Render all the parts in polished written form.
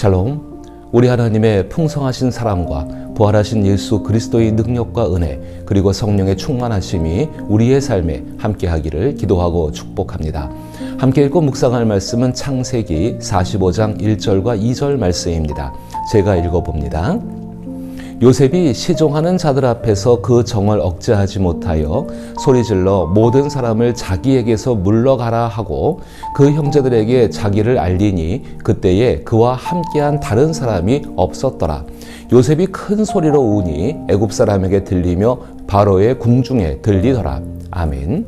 샬롬. 우리 하나님의 풍성하신 사랑과 부활하신 예수 그리스도의 능력과 은혜 그리고 성령의 충만하심이 우리의 삶에 함께하기를 기도하고 축복합니다. 함께 읽고 묵상할 말씀은 창세기 45장 1절과 2절 말씀입니다. 제가 읽어봅니다. 요셉이 시종하는 자들 앞에서 그 정을 억제하지 못하여 소리질러 모든 사람을 자기에게서 물러가라 하고 그 형제들에게 자기를 알리니 그때에 그와 함께한 다른 사람이 없었더라. 요셉이 큰 소리로 우니 애굽 사람에게 들리며 바로의 궁중에 들리더라. 아멘.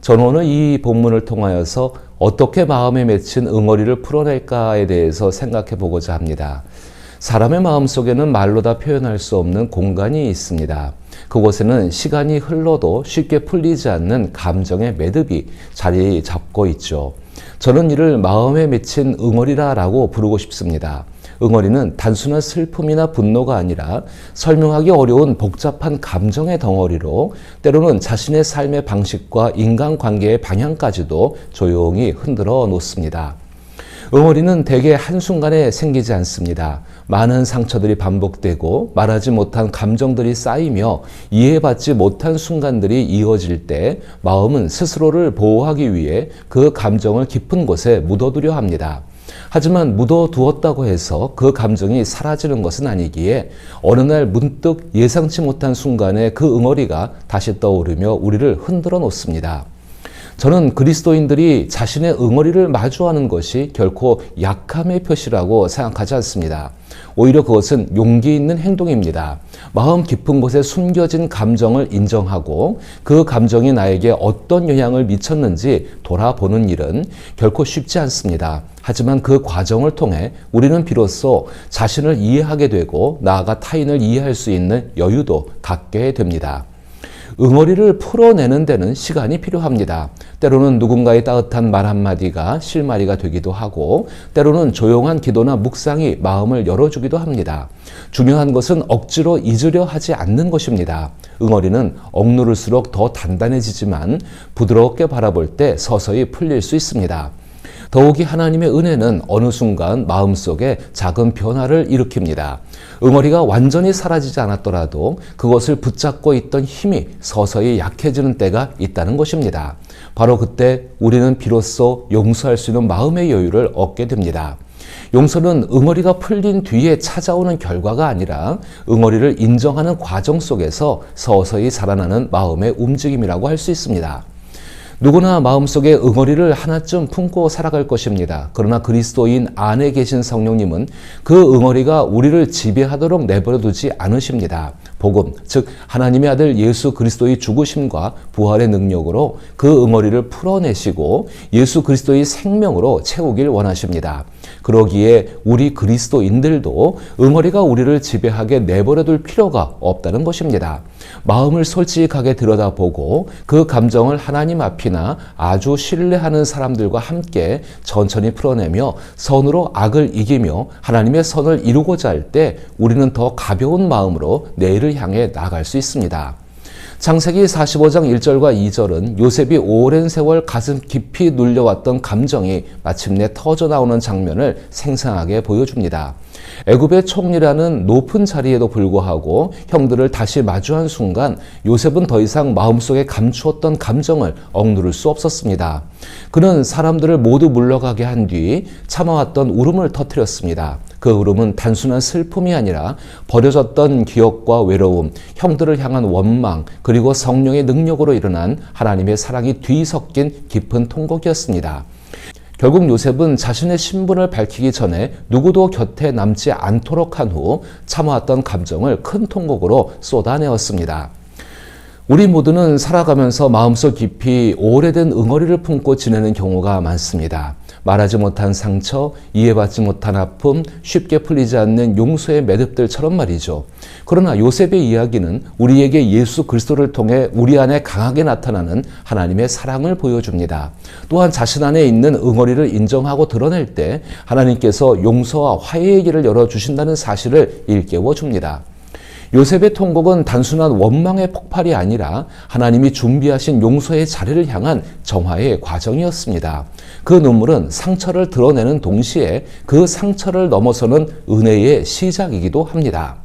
저는 오늘 이 본문을 통하여서 어떻게 마음에 맺힌 응어리를 풀어낼까에 대해서 생각해 보고자 합니다. 사람의 마음속에는 말로 다 표현할 수 없는 공간이 있습니다. 그곳에는 시간이 흘러도 쉽게 풀리지 않는 감정의 매듭이 자리 잡고 있죠. 저는 이를 마음에 맺힌 응어리라고 부르고 싶습니다. 응어리는 단순한 슬픔이나 분노가 아니라 설명하기 어려운 복잡한 감정의 덩어리로 때로는 자신의 삶의 방식과 인간관계의 방향까지도 조용히 흔들어 놓습니다. 응어리는 대개 한순간에 생기지 않습니다. 많은 상처들이 반복되고 말하지 못한 감정들이 쌓이며 이해받지 못한 순간들이 이어질 때 마음은 스스로를 보호하기 위해 그 감정을 깊은 곳에 묻어두려 합니다. 하지만 묻어두었다고 해서 그 감정이 사라지는 것은 아니기에 어느 날 문득 예상치 못한 순간에 그 응어리가 다시 떠오르며 우리를 흔들어 놓습니다. 저는 그리스도인들이 자신의 응어리를 마주하는 것이 결코 약함의 표시라고 생각하지 않습니다. 오히려 그것은 용기 있는 행동입니다. 마음 깊은 곳에 숨겨진 감정을 인정하고 그 감정이 나에게 어떤 영향을 미쳤는지 돌아보는 일은 결코 쉽지 않습니다. 하지만 그 과정을 통해 우리는 비로소 자신을 이해하게 되고 나아가 타인을 이해할 수 있는 여유도 갖게 됩니다. 응어리를 풀어내는 데는 시간이 필요합니다. 때로는 누군가의 따뜻한 말 한마디가 실마리가 되기도 하고 때로는 조용한 기도나 묵상이 마음을 열어주기도 합니다. 중요한 것은 억지로 잊으려 하지 않는 것입니다. 응어리는 억누를수록 더 단단해지지만 부드럽게 바라볼 때 서서히 풀릴 수 있습니다. 더욱이 하나님의 은혜는 어느 순간 마음속에 작은 변화를 일으킵니다. 응어리가 완전히 사라지지 않았더라도 그것을 붙잡고 있던 힘이 서서히 약해지는 때가 있다는 것입니다. 바로 그때 우리는 비로소 용서할 수 있는 마음의 여유를 얻게 됩니다. 용서는 응어리가 풀린 뒤에 찾아오는 결과가 아니라 응어리를 인정하는 과정 속에서 서서히 자라나는 마음의 움직임이라고 할 수 있습니다. 누구나 마음속에 응어리를 하나쯤 품고 살아갈 것입니다. 그러나 그리스도인 안에 계신 성령님은 그 응어리가 우리를 지배하도록 내버려두지 않으십니다. 복음, 즉 하나님의 아들 예수 그리스도의 죽으심과 부활의 능력으로 그 응어리를 풀어내시고 예수 그리스도의 생명으로 채우길 원하십니다. 그러기에 우리 그리스도인들도 응어리가 우리를 지배하게 내버려둘 필요가 없다는 것입니다. 마음을 솔직하게 들여다보고 그 감정을 하나님 앞이나 아주 신뢰하는 사람들과 함께 천천히 풀어내며 선으로 악을 이기며 하나님의 선을 이루고자 할 때 우리는 더 가벼운 마음으로 내일을 향해 나아갈 수 있습니다. 창세기 45장 1절과 2절은 요셉이 오랜 세월 가슴 깊이 눌려왔던 감정이 마침내 터져나오는 장면을 생생하게 보여줍니다. 애굽의 총리라는 높은 자리에도 불구하고 형들을 다시 마주한 순간 요셉은 더 이상 마음속에 감추었던 감정을 억누를 수 없었습니다. 그는 사람들을 모두 물러가게 한 뒤 참아왔던 울음을 터뜨렸습니다. 그 울음은 단순한 슬픔이 아니라 버려졌던 기억과 외로움, 형들을 향한 원망, 그리고 성령의 능력으로 일어난 하나님의 사랑이 뒤섞인 깊은 통곡이었습니다. 결국 요셉은 자신의 신분을 밝히기 전에 누구도 곁에 남지 않도록 한 후 참아왔던 감정을 큰 통곡으로 쏟아내었습니다. 우리 모두는 살아가면서 마음속 깊이 오래된 응어리를 품고 지내는 경우가 많습니다. 말하지 못한 상처, 이해받지 못한 아픔, 쉽게 풀리지 않는 용서의 매듭들처럼 말이죠. 그러나 요셉의 이야기는 우리에게 예수 그리스도를 통해 우리 안에 강하게 나타나는 하나님의 사랑을 보여줍니다. 또한 자신 안에 있는 응어리를 인정하고 드러낼 때 하나님께서 용서와 화해의 길을 열어주신다는 사실을 일깨워 줍니다. 요셉의 통곡은 단순한 원망의 폭발이 아니라 하나님이 준비하신 용서의 자리를 향한 정화의 과정이었습니다. 그 눈물은 상처를 드러내는 동시에 그 상처를 넘어서는 은혜의 시작이기도 합니다.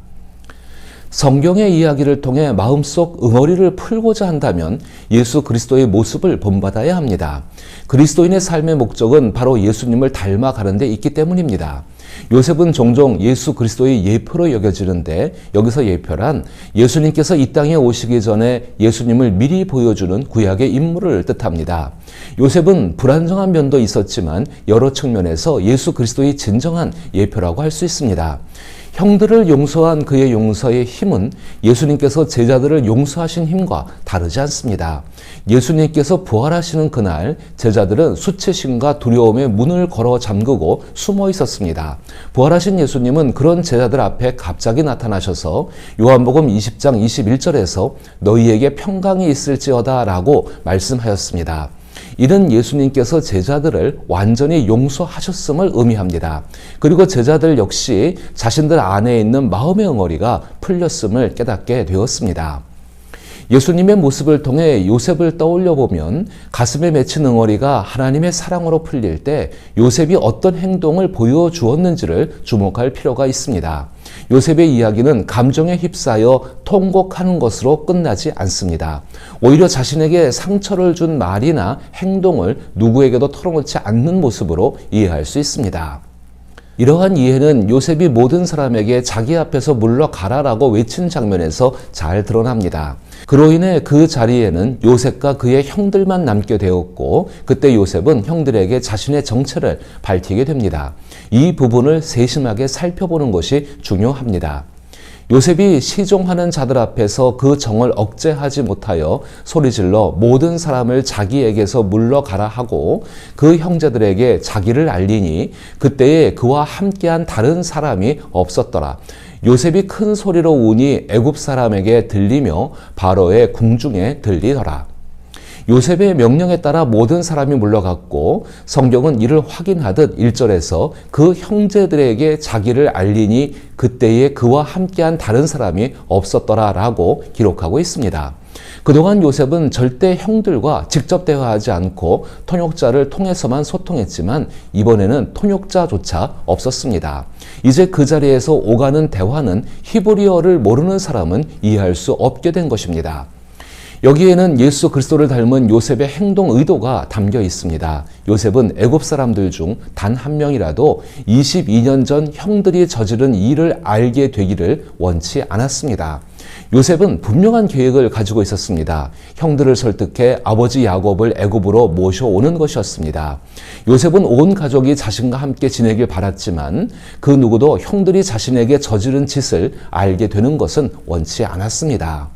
성경의 이야기를 통해 마음속 응어리를 풀고자 한다면 예수 그리스도의 모습을 본받아야 합니다. 그리스도인의 삶의 목적은 바로 예수님을 닮아가는 데 있기 때문입니다. 요셉은 종종 예수 그리스도의 예표로 여겨지는데 여기서 예표란 예수님께서 이 땅에 오시기 전에 예수님을 미리 보여주는 구약의 인물을 뜻합니다. 요셉은 불안정한 면도 있었지만 여러 측면에서 예수 그리스도의 진정한 예표라고 할 수 있습니다. 형들을 용서한 그의 용서의 힘은 예수님께서 제자들을 용서하신 힘과 다르지 않습니다. 예수님께서 부활하시는 그날 제자들은 수치심과 두려움에 문을 걸어 잠그고 숨어 있었습니다. 부활하신 예수님은 그런 제자들 앞에 갑자기 나타나셔서 요한복음 20장 21절에서 너희에게 평강이 있을지어다 라고 말씀하였습니다. 이는 예수님께서 제자들을 완전히 용서하셨음을 의미합니다. 그리고 제자들 역시 자신들 안에 있는 마음의 응어리가 풀렸음을 깨닫게 되었습니다. 예수님의 모습을 통해 요셉을 떠올려 보면 가슴에 맺힌 응어리가 하나님의 사랑으로 풀릴 때 요셉이 어떤 행동을 보여주었는지를 주목할 필요가 있습니다. 요셉의 이야기는 감정에 휩싸여 통곡하는 것으로 끝나지 않습니다. 오히려 자신에게 상처를 준 말이나 행동을 누구에게도 털어놓지 않는 모습으로 이해할 수 있습니다. 이러한 이해는 요셉이 모든 사람에게 자기 앞에서 물러가라라고 외친 장면에서 잘 드러납니다. 그로 인해 그 자리에는 요셉과 그의 형들만 남게 되었고 그때 요셉은 형들에게 자신의 정체를 밝히게 됩니다. 이 부분을 세심하게 살펴보는 것이 중요합니다. 요셉이 시종하는 자들 앞에서 그 정을 억제하지 못하여 소리질러 모든 사람을 자기에게서 물러가라 하고 그 형제들에게 자기를 알리니 그때에 그와 함께한 다른 사람이 없었더라. 요셉이 큰 소리로 우니 애굽 사람에게 들리며 바로의 궁중에 들리더라. 요셉의 명령에 따라 모든 사람이 물러갔고 성경은 이를 확인하듯 1절에서 그 형제들에게 자기를 알리니 그때에 그와 함께한 다른 사람이 없었더라 라고 기록하고 있습니다. 그동안 요셉은 절대 형들과 직접 대화하지 않고 통역자를 통해서만 소통했지만 이번에는 통역자조차 없었습니다. 이제 그 자리에서 오가는 대화는 히브리어를 모르는 사람은 이해할 수 없게 된 것입니다. 여기에는 예수 그리스도를 닮은 요셉의 행동 의도가 담겨 있습니다. 요셉은 애굽 사람들 중 단 한 명이라도 22년 전 형들이 저지른 일을 알게 되기를 원치 않았습니다. 요셉은 분명한 계획을 가지고 있었습니다. 형들을 설득해 아버지 야곱을 애굽으로 모셔오는 것이었습니다. 요셉은 온 가족이 자신과 함께 지내길 바랐지만 그 누구도 형들이 자신에게 저지른 짓을 알게 되는 것은 원치 않았습니다.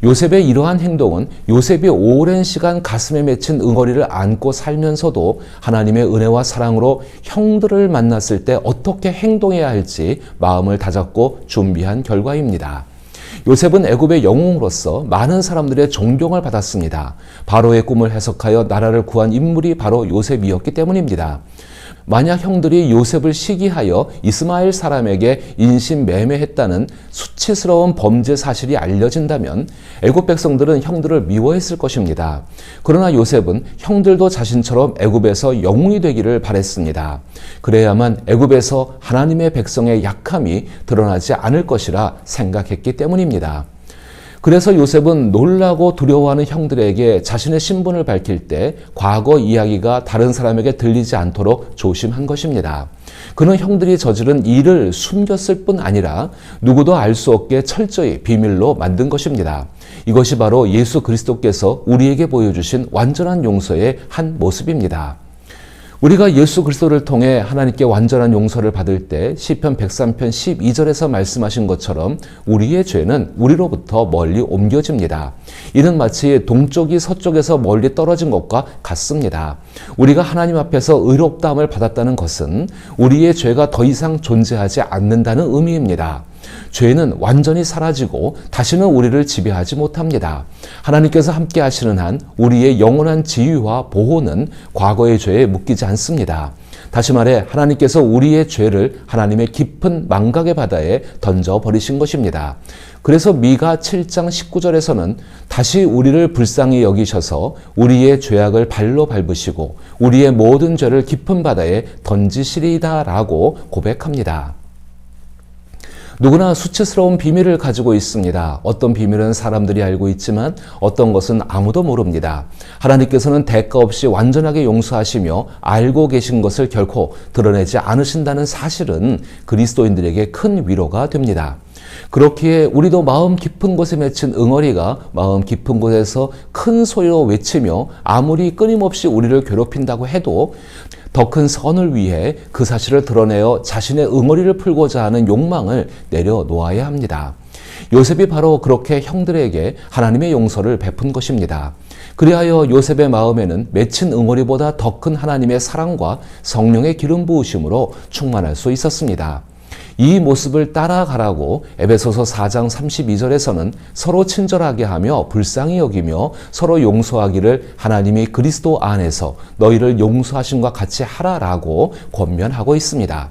요셉의 이러한 행동은 요셉이 오랜 시간 가슴에 맺힌 응어리를 안고 살면서도 하나님의 은혜와 사랑으로 형들을 만났을 때 어떻게 행동해야 할지 마음을 다잡고 준비한 결과입니다. 요셉은 애굽의 영웅으로서 많은 사람들의 존경을 받았습니다. 바로의 꿈을 해석하여 나라를 구한 인물이 바로 요셉이었기 때문입니다. 만약 형들이 요셉을 시기하여 이스마엘 사람에게 인신매매했다는 수치스러운 범죄 사실이 알려진다면 애굽 백성들은 형들을 미워했을 것입니다. 그러나 요셉은 형들도 자신처럼 애굽에서 영웅이 되기를 바랬습니다. 그래야만 애굽에서 하나님의 백성의 약함이 드러나지 않을 것이라 생각했기 때문입니다. 그래서 요셉은 놀라고 두려워하는 형들에게 자신의 신분을 밝힐 때 과거 이야기가 다른 사람에게 들리지 않도록 조심한 것입니다. 그는 형들이 저지른 일을 숨겼을 뿐 아니라 누구도 알 수 없게 철저히 비밀로 만든 것입니다. 이것이 바로 예수 그리스도께서 우리에게 보여주신 완전한 용서의 한 모습입니다. 우리가 예수 그리스도를 통해 하나님께 완전한 용서를 받을 때 시편 103편 12절에서 말씀하신 것처럼 우리의 죄는 우리로부터 멀리 옮겨집니다. 이는 마치 동쪽이 서쪽에서 멀리 떨어진 것과 같습니다. 우리가 하나님 앞에서 의롭다함을 받았다는 것은 우리의 죄가 더 이상 존재하지 않는다는 의미입니다. 죄는 완전히 사라지고 다시는 우리를 지배하지 못합니다. 하나님께서 함께 하시는 한 우리의 영원한 지위와 보호는 과거의 죄에 묶이지 않습니다. 다시 말해 하나님께서 우리의 죄를 하나님의 깊은 망각의 바다에 던져버리신 것입니다. 그래서 미가 7장 19절에서는 다시 우리를 불쌍히 여기셔서 우리의 죄악을 발로 밟으시고 우리의 모든 죄를 깊은 바다에 던지시리이다 라고 고백합니다. 누구나 수치스러운 비밀을 가지고 있습니다. 어떤 비밀은 사람들이 알고 있지만 어떤 것은 아무도 모릅니다. 하나님께서는 대가 없이 완전하게 용서하시며 알고 계신 것을 결코 드러내지 않으신다는 사실은 그리스도인들에게 큰 위로가 됩니다. 그렇기에 우리도 마음 깊은 곳에 맺힌 응어리가 마음 깊은 곳에서 큰 소리로 외치며 아무리 끊임없이 우리를 괴롭힌다고 해도 더 큰 선을 위해 그 사실을 드러내어 자신의 응어리를 풀고자 하는 욕망을 내려놓아야 합니다. 요셉이 바로 그렇게 형들에게 하나님의 용서를 베푼 것입니다. 그리하여 요셉의 마음에는 맺힌 응어리보다 더 큰 하나님의 사랑과 성령의 기름 부으심으로 충만할 수 있었습니다. 이 모습을 따라가라고 에베소서 4장 32절에서는 서로 친절하게 하며 불쌍히 여기며 서로 용서하기를 하나님이 그리스도 안에서 너희를 용서하심과 같이 하라라고 권면하고 있습니다.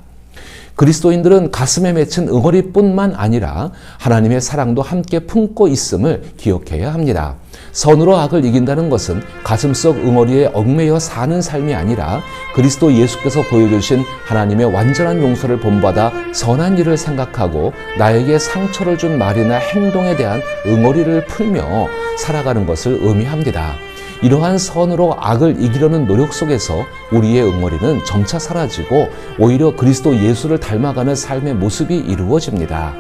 그리스도인들은 가슴에 맺힌 응어리뿐만 아니라 하나님의 사랑도 함께 품고 있음을 기억해야 합니다. 선으로 악을 이긴다는 것은 가슴속 응어리에 얽매여 사는 삶이 아니라 그리스도 예수께서 보여주신 하나님의 완전한 용서를 본받아 선한 일을 생각하고 나에게 상처를 준 말이나 행동에 대한 응어리를 풀며 살아가는 것을 의미합니다. 이러한 선으로 악을 이기려는 노력 속에서 우리의 응어리는 점차 사라지고 오히려 그리스도 예수를 닮아가는 삶의 모습이 이루어집니다.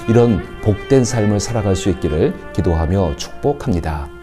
이런 복된 삶을 살아갈 수 있기를 기도하며 축복합니다.